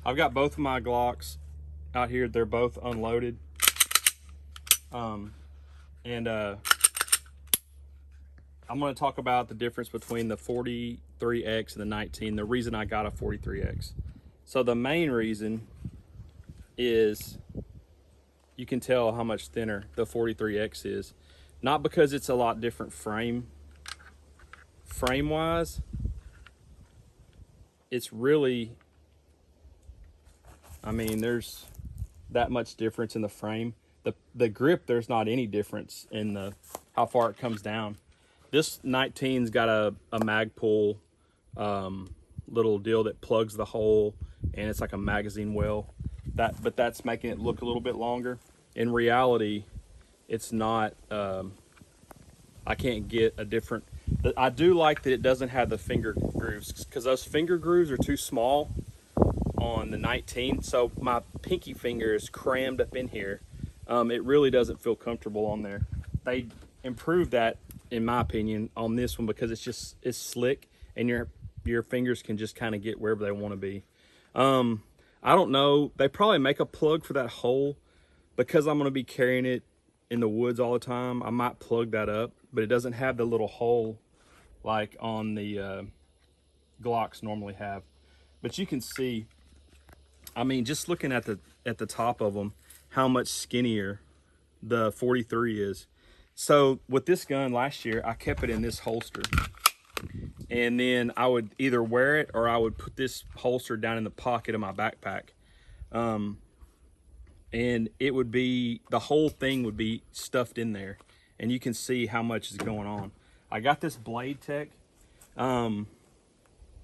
I've got both of my Glocks out here. They're both unloaded. I'm going to talk about the difference between the 43X and the 19, the reason I got a 43X. So the main reason is you can tell how much thinner the 43X is. Not because it's a lot different frame-wise. It's really, I mean, there's that much difference in the frame. The grip, there's not any difference in how far it comes down. This 19's got a Magpul little deal that plugs the hole, and it's like a magazine well. But that's making it look a little bit longer. In reality, it's not. I can't get a different. I do like that it doesn't have the finger grooves, because those finger grooves are too small on the 19. So my pinky finger is crammed up in here. It really doesn't feel comfortable on there. They improved that, in my opinion, on this one, because it's slick and your fingers can just kind of get wherever they want to be. I don't know. They probably make a plug for that hole, because I'm going to be carrying it in the woods all the time. I might plug that up, but it doesn't have the little hole like on the Glocks normally have. But you can see, I mean, just looking at the top of them, how much skinnier the 43 is. So with this gun last year, I kept it in this holster, and then I would either wear it or I would put this holster down in the pocket of my backpack. And it would be, the whole thing would be stuffed in there, and you can see how much is going on. I got this Blade Tech. It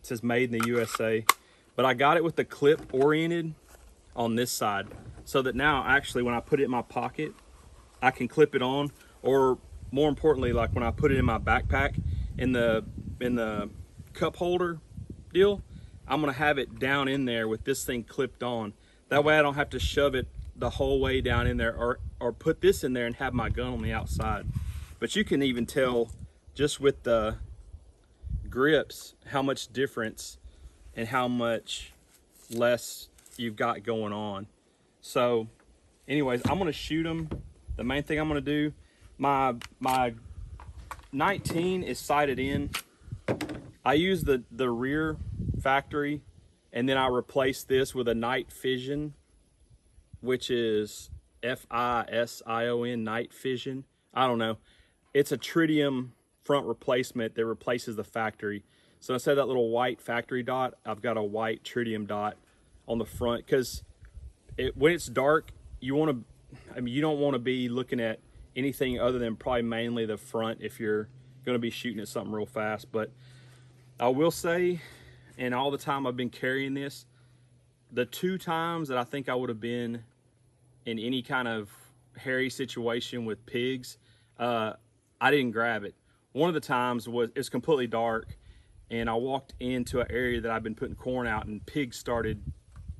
says made in the USA, but I got it with the clip oriented on this side, so that now actually when I put it in my pocket, I can clip it on, or more importantly, like when I put it in my backpack in the cup holder deal, I'm gonna have it down in there with this thing clipped on. That way I don't have to shove it the whole way down in there, or put this in there and have my gun on the outside. But you can even tell just with the grips how much difference and how much less you've got going on. So anyways, I'm gonna shoot them. The main thing I'm gonna do, my 19 is sighted in. I use the rear factory, and then I replace this with a night fission, which is F-I-S-I-O-N, night fission. I don't know. It's a tritium front replacement that replaces the factory. So instead of that little white factory dot, I've got a white tritium dot on the front, because when it's dark, you don't want to be looking at anything other than probably mainly the front if you're going to be shooting at something real fast. But I will say, and all the time I've been carrying this, the 2 times that I think I would have been in any kind of hairy situation with pigs, I didn't grab it. One of the times it's completely dark, and I walked into an area that I've been putting corn out, and pigs started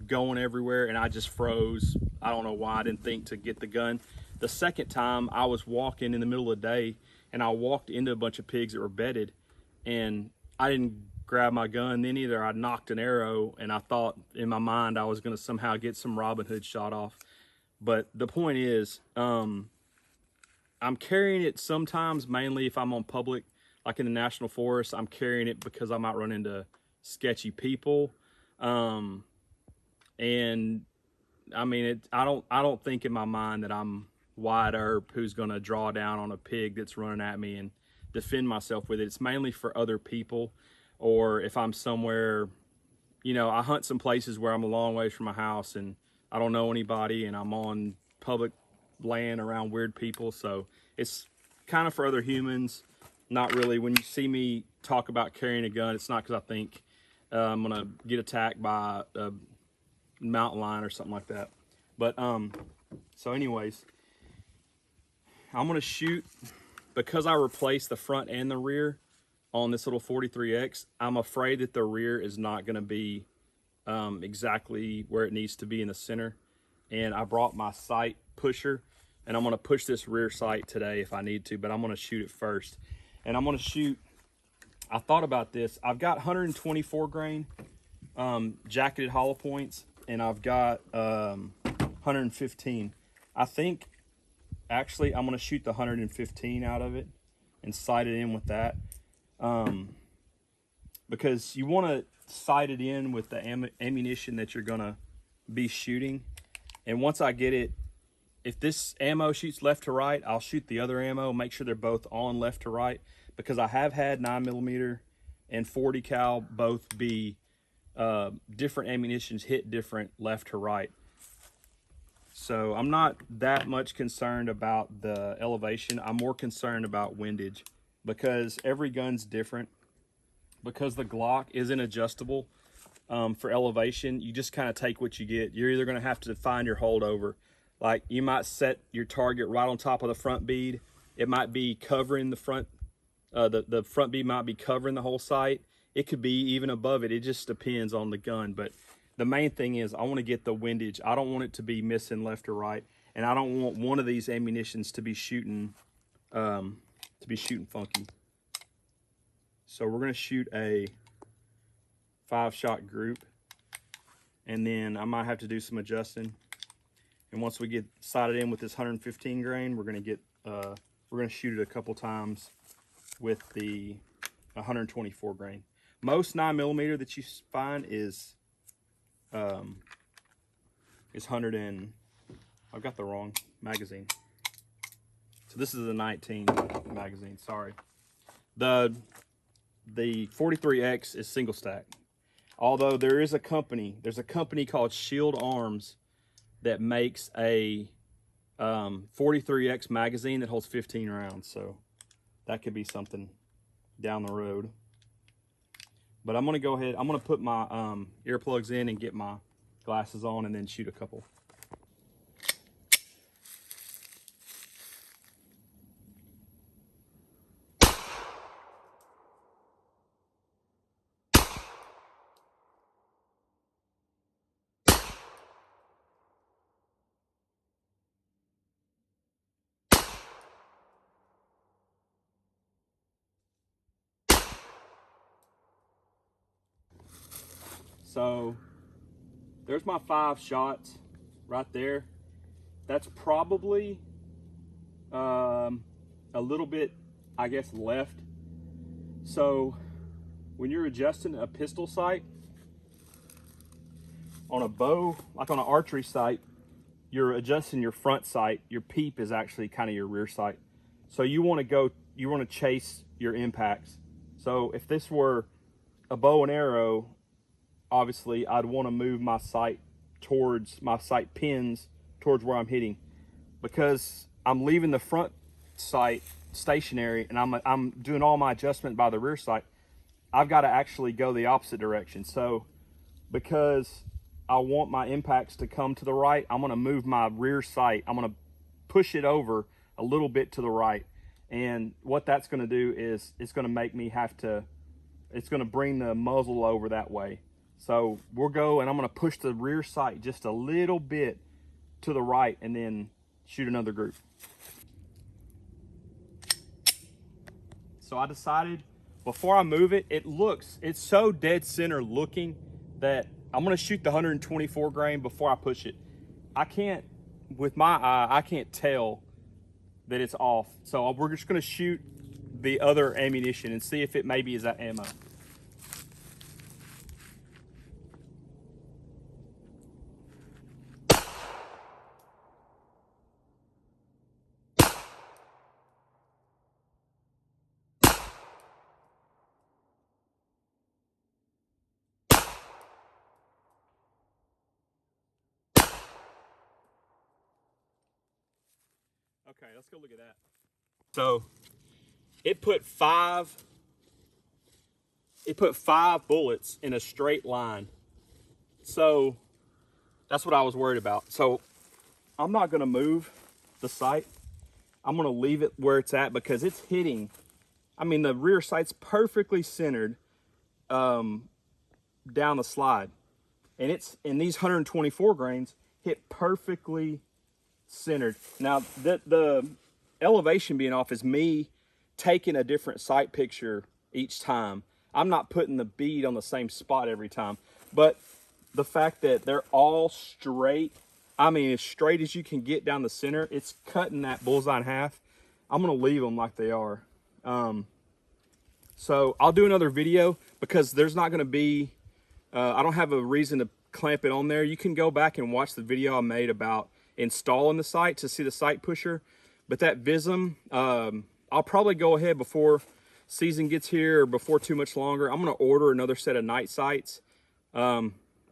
going everywhere, and I just froze. I don't know why I didn't think to get the gun. The second time, I was walking in the middle of the day, and I walked into a bunch of pigs that were bedded, and I didn't grab my gun then either. I knocked an arrow, and I thought in my mind I was going to somehow get some Robin Hood shot off. But the point is, I'm carrying it sometimes, mainly if I'm on public, like in the national forest. I'm carrying it because I might run into sketchy people. And I mean, I don't think in my mind that I'm Wyatt Earp who's going to draw down on a pig that's running at me and defend myself with it. It's mainly for other people, or if I'm somewhere, you know, I hunt some places where I'm a long ways from my house and I don't know anybody, and I'm on public land around weird people. So it's kind of for other humans. Not really. When you see me talk about carrying a gun, it's not because I think I'm gonna get attacked by a mountain lion or something like that. But so anyways, I'm gonna shoot, because I replaced the front and the rear on this little 43X. I'm afraid that the rear is not gonna be exactly where it needs to be in the center, and I brought my sight pusher, and I'm gonna push this rear sight today if I need to, but I'm gonna shoot it first. And I'm gonna shoot, I thought about this, I've got 124 grain jacketed hollow points, and I've got 115. I think actually I'm gonna shoot the 115 out of it and sight it in with that, because you want to sight it in with the ammunition that you're gonna be shooting. And once I get it, if this ammo shoots left to right, I'll shoot the other ammo, make sure they're both on left to right, because I have had 9mm and 40 cal both be different ammunitions hit different left to right. So I'm not that much concerned about the elevation. I'm more concerned about windage, because every gun's different. Because the Glock isn't adjustable for elevation, you just kind of take what you get. You're either going to have to find your holdover. Like, you might set your target right on top of the front bead. It might be covering the front, the front bead might be covering the whole sight. It could be even above it. It just depends on the gun. But the main thing is, I want to get the windage. I don't want it to be missing left or right, and I don't want one of these ammunitions to be shooting funky. So we're going to shoot a 5-shot group, and then I might have to do some adjusting. And once we get sighted in with this 115 grain, we're going to shoot it a couple times with the 124 grain. Most 9mm that you find is 100 and, I've got the wrong magazine. So this is a 19 magazine, sorry. The 43X is single stack. Although there's a company called Shield Arms that makes a 43X magazine that holds 15 rounds. So that could be something down the road. But I'm gonna go ahead, I'm gonna put my earplugs in and get my glasses on and then shoot a couple. So there's my 5 shots right there. That's probably a little bit, I guess, left. So when you're adjusting a pistol sight on a bow, like on an archery sight, you're adjusting your front sight. Your peep is actually kind of your rear sight. So you want to chase your impacts. So if this were a bow and arrow, obviously I'd want to move my sight towards my sight pins towards where I'm hitting, because I'm leaving the front sight stationary and I'm doing all my adjustment by the rear sight. I've got to actually go the opposite direction. So because I want my impacts to come to the right, I'm going to move my rear sight. I'm going to push it over a little bit to the right. And what that's going to do is it's going to make me it's going to bring the muzzle over that way. So we'll go, and I'm going to push the rear sight just a little bit to the right and then shoot another group. So I decided before I move it, it's so dead center looking that I'm going to shoot the 124 grain before I push it. I can't, with my eye, I can't tell that it's off. So we're just going to shoot the other ammunition and see if it maybe is that ammo. Okay, let's go look at that. So it put five bullets in a straight line. So that's what I was worried about. So I'm not gonna move the sight. I'm gonna leave it where it's at because it's hitting. I mean, the rear sight's perfectly centered down the slide. And these 124 grains hit perfectly centered. Now, the elevation being off is me taking a different sight picture each time. I'm not putting the bead on the same spot every time. But the fact that they're all straight. I mean, as straight as you can get down the center. It's cutting that bullseye in half. I'm gonna leave them like they are. So I'll do another video because there's not gonna be, I don't have a reason to clamp it on there. You can go back and watch the video I made about installing the sight to see the sight pusher. But that Vism, I'll probably go ahead before season gets here or before too much longer. I'm gonna order another set of night sights.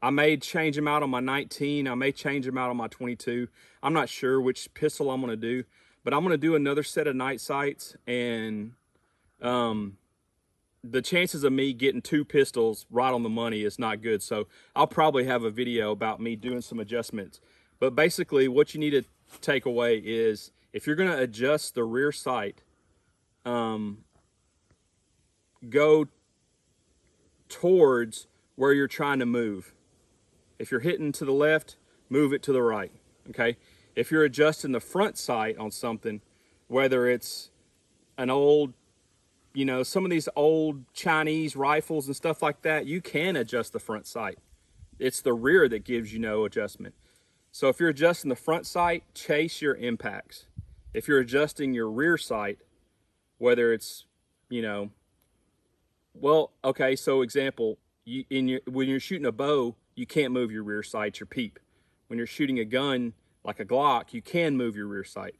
I may change them out on my 19. I may change them out on my 22. I'm not sure which pistol I'm gonna do, but I'm gonna do another set of night sights, and the chances of me getting 2 pistols right on the money is not good. So I'll probably have a video about me doing some adjustments. But basically what you need to take away is, if you're gonna adjust the rear sight, go towards where you're trying to move. If you're hitting to the left, move it to the right, okay? If you're adjusting the front sight on something, whether it's an old, you know, some of these old Chinese rifles and stuff like that, you can adjust the front sight. It's the rear that gives you no adjustment. So if you're adjusting the front sight, chase your impacts. If you're adjusting your rear sight, whether it's, you know, well, okay, so example, when you're shooting a bow, you can't move your rear sight, your peep. When you're shooting a gun like a Glock, you can move your rear sight.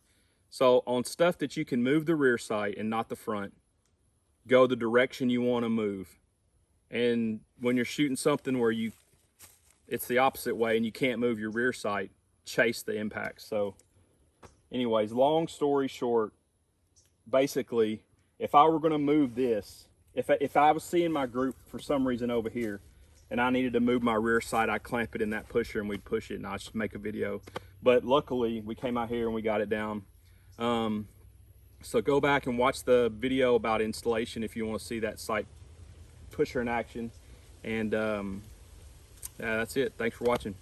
So on stuff that you can move the rear sight and not the front, go the direction you want to move. And when you're shooting something where it's the opposite way and you can't move your rear sight, chase the impact. So anyways, long story short, basically, if I were going to move this, if I was seeing my group for some reason over here and I needed to move my rear sight, I'd clamp it in that pusher and we'd push it and I'd just make a video. But luckily we came out here and we got it down. So go back and watch the video about installation if you want to see that sight pusher in action. And that's it. Thanks for watching.